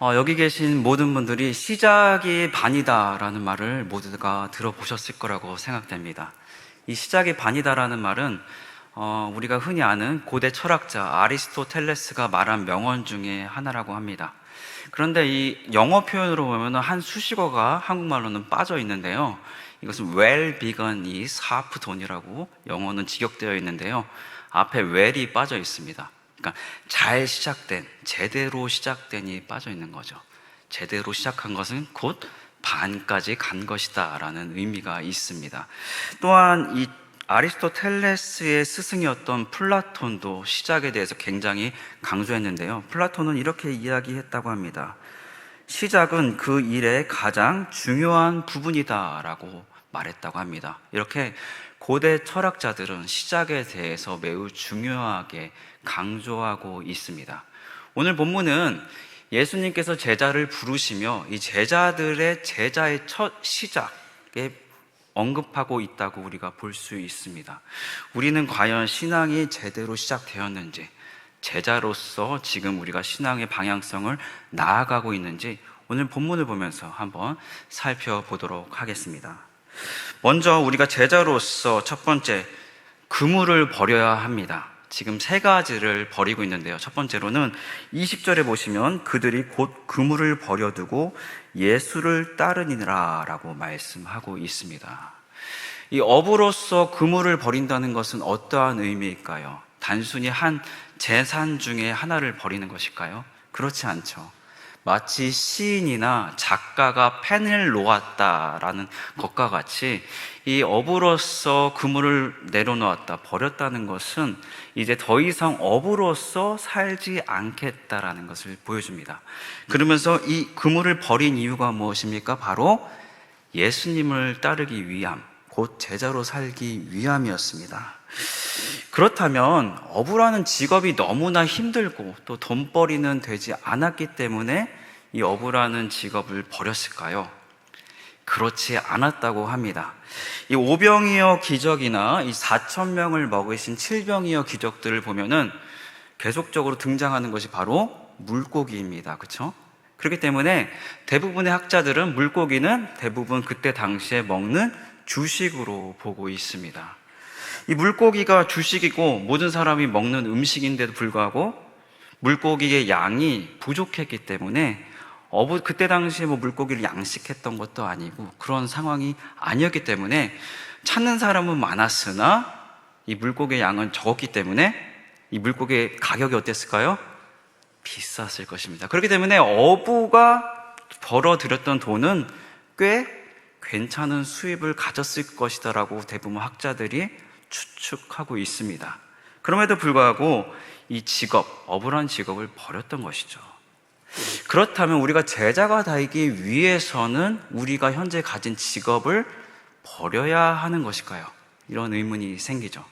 여기 계신 모든 분들이 시작이 반이다라는 말을 모두가 들어보셨을 거라고 생각됩니다. 이 시작이 반이다라는 말은 우리가 흔히 아는 고대 철학자 아리스토텔레스가 말한 명언 중에 하나라고 합니다. 그런데 이 영어 표현으로 보면 한 수식어가 한국말로는 빠져 있는데요. 이것은 well begun is half done이라고 영어는 직역되어 있는데요. 앞에 well이 빠져 있습니다. 그러니까 잘 시작된, 제대로 시작된이 빠져 있는 거죠. 제대로 시작한 것은 곧 반까지 간 것이다 라는 의미가 있습니다. 또한 이 아리스토텔레스의 스승이었던 플라톤도 시작에 대해서 굉장히 강조했는데요. 플라톤은 이렇게 이야기했다고 합니다. 시작은 그 일의 가장 중요한 부분이다 라고 말했다고 합니다. 이렇게 고대 철학자들은 시작에 대해서 매우 중요하게 강조하고 있습니다. 오늘 본문은 예수님께서 제자를 부르시며 이 제자들의 제자의 첫 시작에 언급하고 있다고 우리가 볼 수 있습니다. 우리는 과연 신앙이 제대로 시작되었는지, 제자로서 지금 우리가 신앙의 방향성을 나아가고 있는지 오늘 본문을 보면서 한번 살펴보도록 하겠습니다. 먼저 우리가 제자로서 첫 번째, 그물을 버려야 합니다. 지금 세 가지를 버리고 있는데요. 첫 번째로는 20절에 보시면 그들이 곧 그물을 버려두고 예수를 따르니라 라고 말씀하고 있습니다. 이 업으로서 그물을 버린다는 것은 어떠한 의미일까요? 단순히 한 재산 중에 하나를 버리는 것일까요? 그렇지 않죠. 마치 시인이나 작가가 펜을 놓았다라는 것과 같이 이 업으로서 그물을 내려놓았다, 버렸다는 것은 이제 더 이상 업으로서 살지 않겠다라는 것을 보여줍니다. 그러면서 이 그물을 버린 이유가 무엇입니까? 바로 예수님을 따르기 위함, 곧 제자로 살기 위함이었습니다. 그렇다면 어부라는 직업이 너무나 힘들고 또 돈벌이는 되지 않았기 때문에 이 어부라는 직업을 버렸을까요? 그렇지 않았다고 합니다. 이 오병이어 기적이나 이 4,000명을 먹이신 칠병이어 기적들을 보면은 계속적으로 등장하는 것이 바로 물고기입니다. 그렇죠? 그렇기 때문에 대부분의 학자들은 물고기는 대부분 그때 당시에 먹는 주식으로 보고 있습니다. 이 물고기가 주식이고 모든 사람이 먹는 음식인데도 불구하고 물고기의 양이 부족했기 때문에 그때 당시에 물고기를 양식했던 것도 아니고 그런 상황이 아니었기 때문에 찾는 사람은 많았으나 이 물고기의 양은 적었기 때문에 이 물고기의 가격이 어땠을까요? 비쌌을 것입니다. 그렇기 때문에 어부가 벌어들였던 돈은 꽤 괜찮은 수입을 가졌을 것이다라고 대부분 학자들이 추측하고 있습니다. 그럼에도 불구하고 이 직업, 어부란 직업을 버렸던 것이죠. 그렇다면 우리가 제자가 되기 위해서는 우리가 현재 가진 직업을 버려야 하는 것일까요? 이런 의문이 생기죠.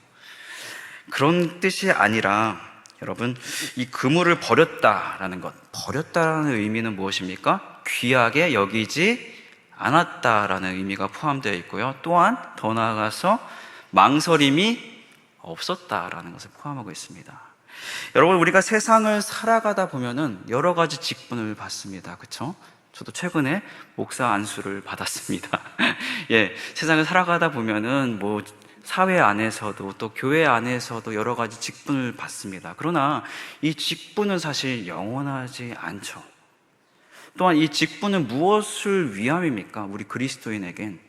그런 뜻이 아니라 여러분, 이 그물을 버렸다라는 것, 버렸다라는 의미는 무엇입니까? 귀하게 여기지 않았다라는 의미가 포함되어 있고요. 또한 더 나아가서 망설임이 없었다라는 것을 포함하고 있습니다. 여러분, 우리가 세상을 살아가다 보면은 여러 가지 직분을 받습니다. 그렇죠? 저도 최근에 목사 안수를 받았습니다. 예, 세상을 살아가다 보면은 사회 안에서도 또 교회 안에서도 여러 가지 직분을 받습니다. 그러나 이 직분은 사실 영원하지 않죠. 또한 이 직분은 무엇을 위함입니까? 우리 그리스도인에겐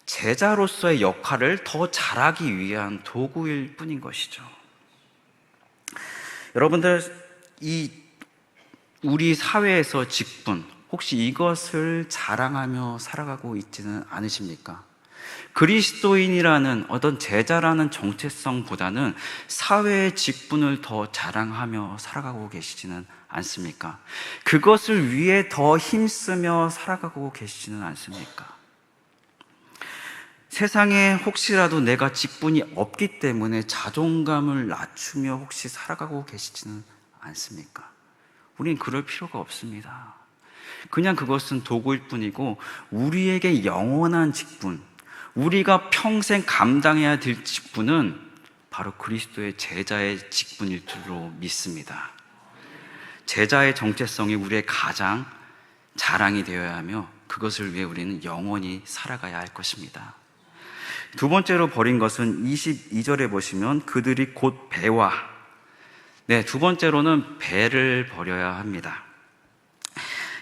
제자로서의 역할을 더 잘하기 위한 도구일 뿐인 것이죠. 여러분들, 우리 사회에서 직분, 혹시 이것을 자랑하며 살아가고 있지는 않으십니까? 그리스도인이라는 어떤 제자라는 정체성보다는 사회의 직분을 더 자랑하며 살아가고 계시지는 않습니까? 그것을 위해 더 힘쓰며 살아가고 계시지는 않습니까? 세상에 혹시라도 내가 직분이 없기 때문에 자존감을 낮추며 혹시 살아가고 계시지는 않습니까? 우린 그럴 필요가 없습니다. 그냥 그것은 도구일 뿐이고 우리에게 영원한 직분, 우리가 평생 감당해야 될 직분은 바로 그리스도의 제자의 직분일 줄로 믿습니다. 제자의 정체성이 우리의 가장 자랑이 되어야 하며 그것을 위해 우리는 영원히 살아가야 할 것입니다. 두 번째로 버린 것은 22절에 보시면 그들이 곧 배와, 두 번째로는 배를 버려야 합니다.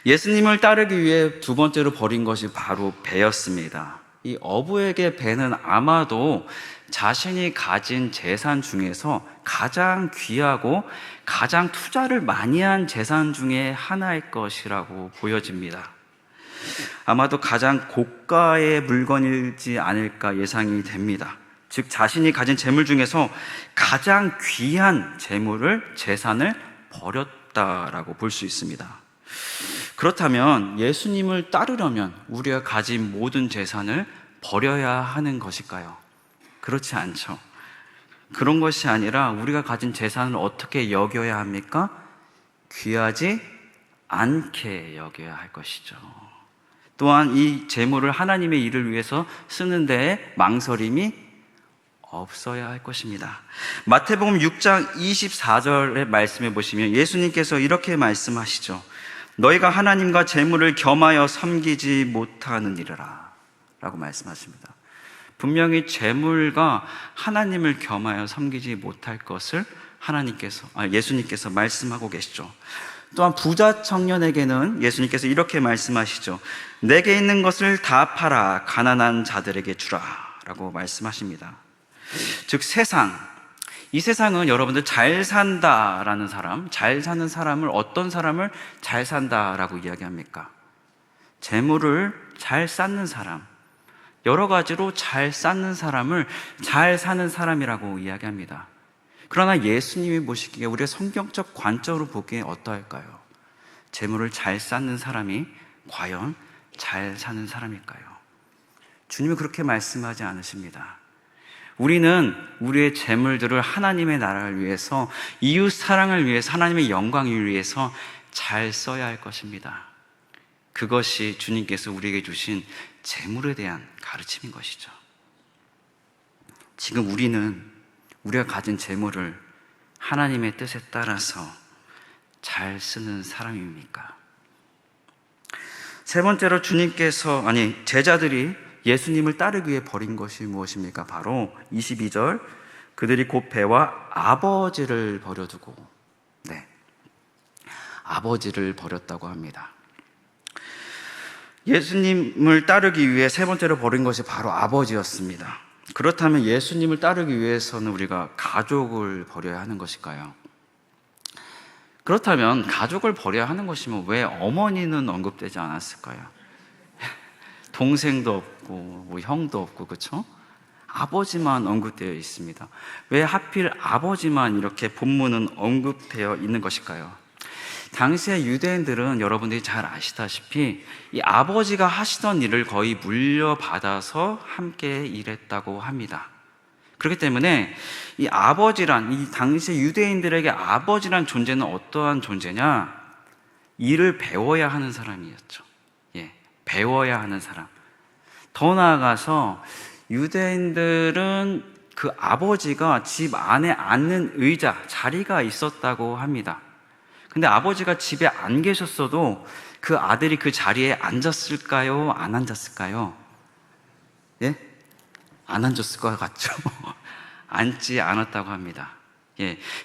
예수님을 따르기 위해 두 번째로 버린 것이 바로 배였습니다. 이 어부에게 배는 아마도 자신이 가진 재산 중에서 가장 귀하고 가장 투자를 많이 한 재산 중에 하나일 것이라고 보여집니다. 아마도 가장 고가의 물건이지 않을까 예상이 됩니다. 즉 자신이 가진 재물 중에서 가장 귀한 재산을 버렸다라고 볼 수 있습니다. 그렇다면 예수님을 따르려면 우리가 가진 모든 재산을 버려야 하는 것일까요? 그렇지 않죠. 그런 것이 아니라 우리가 가진 재산을 어떻게 여겨야 합니까? 귀하지 않게 여겨야 할 것이죠. 또한 이 재물을 하나님의 일을 위해서 쓰는 데에 망설임이 없어야 할 것입니다. 마태복음 6장 24절의 말씀에 보시면 예수님께서 이렇게 말씀하시죠. 너희가 하나님과 재물을 겸하여 섬기지 못하느니라 라고 말씀하십니다. 분명히 재물과 하나님을 겸하여 섬기지 못할 것을 예수님께서 말씀하고 계시죠. 또한 부자 청년에게는 예수님께서 이렇게 말씀하시죠. 내게 있는 것을 다 팔아 가난한 자들에게 주라 라고 말씀하십니다. 즉 이 세상은 여러분들 잘 산다라는 사람, 잘 사는 사람을 어떤 사람을 잘 산다라고 이야기합니까? 재물을 잘 쌓는 사람, 여러 가지로 잘 쌓는 사람을 잘 사는 사람이라고 이야기합니다. 그러나 예수님이 보시기에 우리가 성경적 관점으로 보기에 어떠할까요? 재물을 잘 쌓는 사람이 과연 잘 사는 사람일까요? 주님은 그렇게 말씀하지 않으십니다. 우리는 우리의 재물들을 하나님의 나라를 위해서, 이웃 사랑을 위해서, 하나님의 영광을 위해서 잘 써야 할 것입니다. 그것이 주님께서 우리에게 주신 재물에 대한 가르침인 것이죠. 지금 우리가 가진 재물을 하나님의 뜻에 따라서 잘 쓰는 사람입니까? 세 번째로 제자들이 예수님을 따르기 위해 버린 것이 무엇입니까? 바로 22절 그들이 곧 배와 아버지를 버려두고 아버지를 버렸다고 합니다. 예수님을 따르기 위해 세 번째로 버린 것이 바로 아버지였습니다. 그렇다면 예수님을 따르기 위해서는 우리가 가족을 버려야 하는 것일까요? 그렇다면 가족을 버려야 하는 것이면 왜 어머니는 언급되지 않았을까요? 동생도 없고 형도 없고, 그렇죠? 아버지만 언급되어 있습니다. 왜 하필 아버지만 이렇게 본문은 언급되어 있는 것일까요? 당시의 유대인들은 여러분들이 잘 아시다시피 이 아버지가 하시던 일을 거의 물려받아서 함께 일했다고 합니다. 그렇기 때문에 이 당시의 유대인들에게 아버지란 존재는 어떠한 존재냐? 일을 배워야 하는 사람이었죠. 배워야 하는 사람. 더 나아가서 유대인들은 그 아버지가 집 안에 앉는 자리가 있었다고 합니다. 근데 아버지가 집에 안 계셨어도 그 아들이 그 자리에 앉았을까요? 안 앉았을까요? 안 앉았을 것 같죠? 앉지 않았다고 합니다.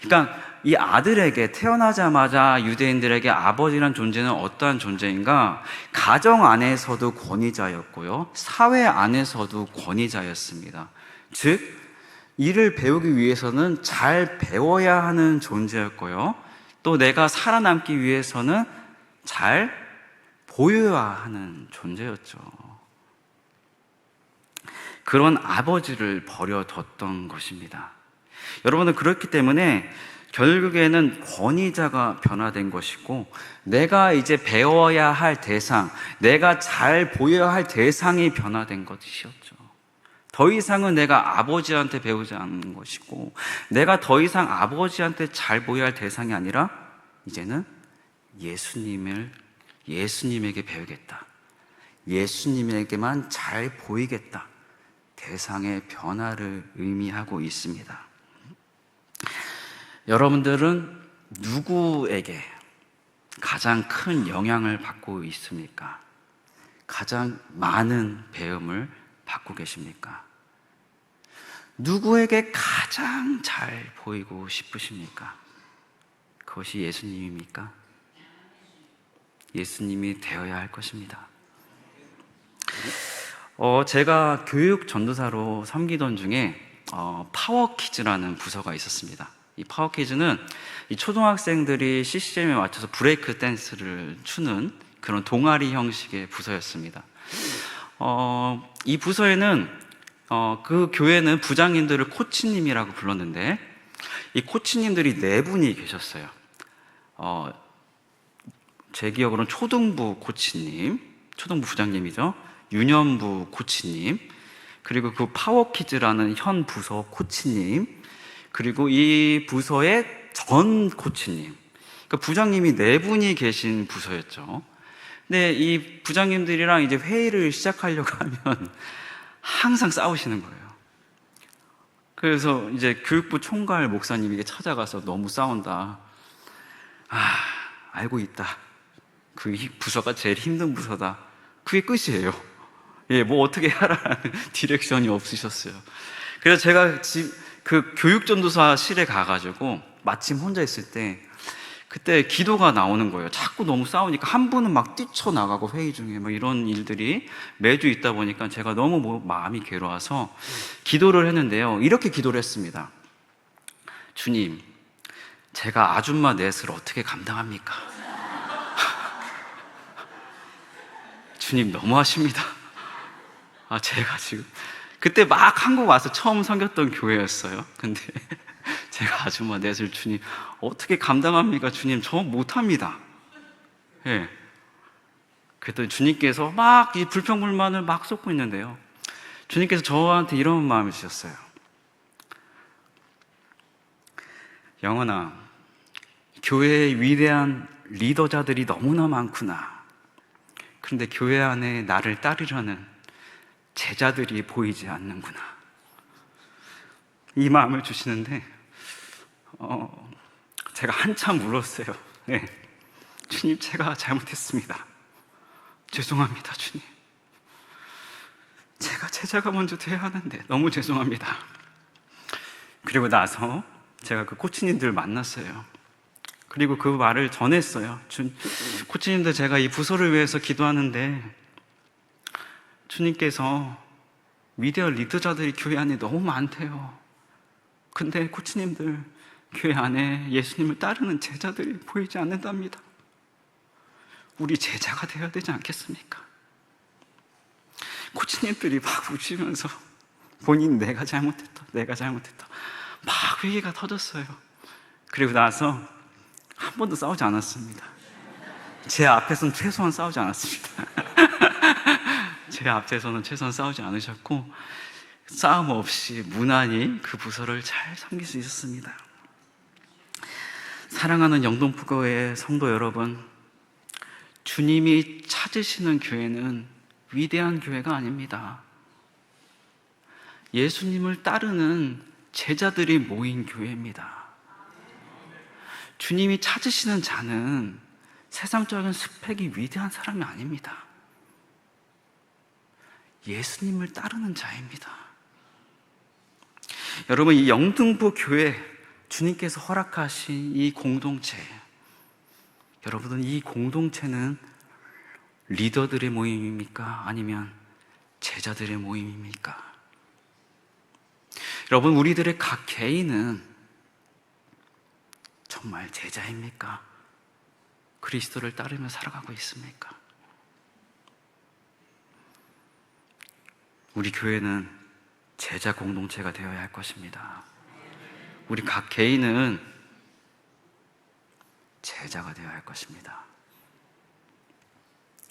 그러니까 이 아들에게 태어나자마자 유대인들에게 아버지란 존재는 어떠한 존재인가? 가정 안에서도 권위자였고요, 사회 안에서도 권위자였습니다. 즉 일을 배우기 위해서는 잘 배워야 하는 존재였고요, 또 내가 살아남기 위해서는 잘 보여야 하는 존재였죠. 그런 아버지를 버려뒀던 것입니다. 여러분은 그렇기 때문에 결국에는 권위자가 변화된 것이고, 내가 이제 배워야 할 대상, 내가 잘 보여야 할 대상이 변화된 것이었죠. 더 이상은 내가 아버지한테 배우지 않는 것이고, 내가 더 이상 아버지한테 잘 보여야 할 대상이 아니라 이제는 예수님에게 배우겠다, 예수님에게만 잘 보이겠다, 대상의 변화를 의미하고 있습니다. 여러분들은 누구에게 가장 큰 영향을 받고 있습니까? 가장 많은 배움을 받고 계십니까? 누구에게 가장 잘 보이고 싶으십니까? 그것이 예수님입니까? 예수님이 되어야 할 것입니다. 제가 교육 전도사로 섬기던 중에 파워키즈라는 부서가 있었습니다. 이 파워키즈는 이 초등학생들이 CCM에 맞춰서 브레이크 댄스를 추는 그런 동아리 형식의 부서였습니다. 이 부서에는 그 교회는 부장님들을 코치님이라고 불렀는데 이 코치님들이 4분이 계셨어요. 제 기억으로는 초등부 코치님, 초등부 부장님이죠. 유년부 코치님, 그리고 그 파워키즈라는 현 부서 코치님, 그리고 이 부서의 전 코치님. 그러니까 부장님이 4분이 계신 부서였죠. 근데 이 부장님들이랑 이제 회의를 시작하려고 하면 항상 싸우시는 거예요. 그래서 이제 교육부 총괄 목사님에게 찾아가서 너무 싸운다. 알고 있다. 그 부서가 제일 힘든 부서다. 그게 끝이에요. 뭐 어떻게 하라는 디렉션이 없으셨어요. 그래서 제가 그 교육전도사실에 가가지고 마침 혼자 있을 때 그때 기도가 나오는 거예요. 자꾸 너무 싸우니까 한 분은 막 뛰쳐나가고 회의 중에 뭐 이런 일들이 매주 있다 보니까 제가 너무 마음이 괴로워서 기도를 했는데요. 이렇게 기도를 했습니다. 주님, 제가 아줌마 넷을 어떻게 감당합니까? 주님 너무하십니다. 제가 지금 그때 막 한국 와서 처음 섬겼던 교회였어요. 근데 제가 아줌마 넷을 주님 어떻게 감당합니까? 주님 저 못합니다. 예. 그랬더니 주님께서 막 이 불평불만을 막 쏟고 있는데요. 주님께서 저한테 이런 마음을 주셨어요. 영원아, 교회의 위대한 리더자들이 너무나 많구나. 그런데 교회 안에 나를 따르려는 제자들이 보이지 않는구나. 이 마음을 주시는데 제가 한참 울었어요. 네. 주님, 제가 잘못했습니다. 죄송합니다, 주님. 제가 제자가 먼저 돼야 하는데 너무 죄송합니다. 그리고 나서 제가 그 코치님들 만났어요. 그리고 그 말을 전했어요. 코치님들, 제가 이 부서를 위해서 기도하는데 주님께서 위대한 리더자들이 교회 안에 너무 많대요. 근데 코치님들, 교회 안에 예수님을 따르는 제자들이 보이지 않는답니다. 우리 제자가 되어야 되지 않겠습니까? 코치님들이 막 우시면서 본인 내가 잘못했다 막 회개가 터졌어요. 그리고 나서 한 번도 싸우지 않았습니다. 제 앞에서는 최소한 싸우지 않았습니다. 제 앞에서는 최소한 싸우지 않으셨고 싸움 없이 무난히 그 부서를 잘 섬길 수 있었습니다. 사랑하는 영동포교회 성도 여러분, 주님이 찾으시는 교회는 위대한 교회가 아닙니다. 예수님을 따르는 제자들이 모인 교회입니다. 주님이 찾으시는 자는 세상적인 스펙이 위대한 사람이 아닙니다. 예수님을 따르는 자입니다. 여러분, 이 영등포 교회, 주님께서 허락하신 이 공동체, 여러분은 이 공동체는 리더들의 모임입니까? 아니면 제자들의 모임입니까? 여러분, 우리들의 각 개인은 정말 제자입니까? 그리스도를 따르며 살아가고 있습니까? 우리 교회는 제자 공동체가 되어야 할 것입니다. 우리 각 개인은 제자가 되어야 할 것입니다.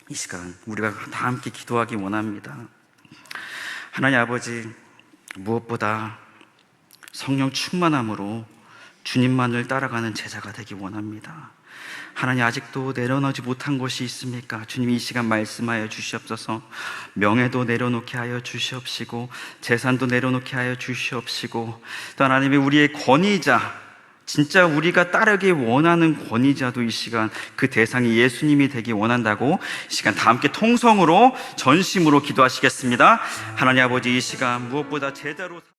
이 시간 우리가 다 함께 기도하기 원합니다. 하나님 아버지, 무엇보다 성령 충만함으로 주님만을 따라가는 제자가 되기 원합니다. 하나님, 아직도 내려놓지 못한 것이 있습니까? 주님, 이 시간 말씀하여 주시옵소서. 명예도 내려놓게 하여 주시옵시고 재산도 내려놓게 하여 주시옵시고 또 하나님이 우리의 권위자 진짜 우리가 따르기 원하는 권위자도 이 시간 그 대상이 예수님이 되기 원한다고 이 시간 다 함께 통성으로 전심으로 기도하시겠습니다. 하나님 아버지, 이 시간 무엇보다 제대로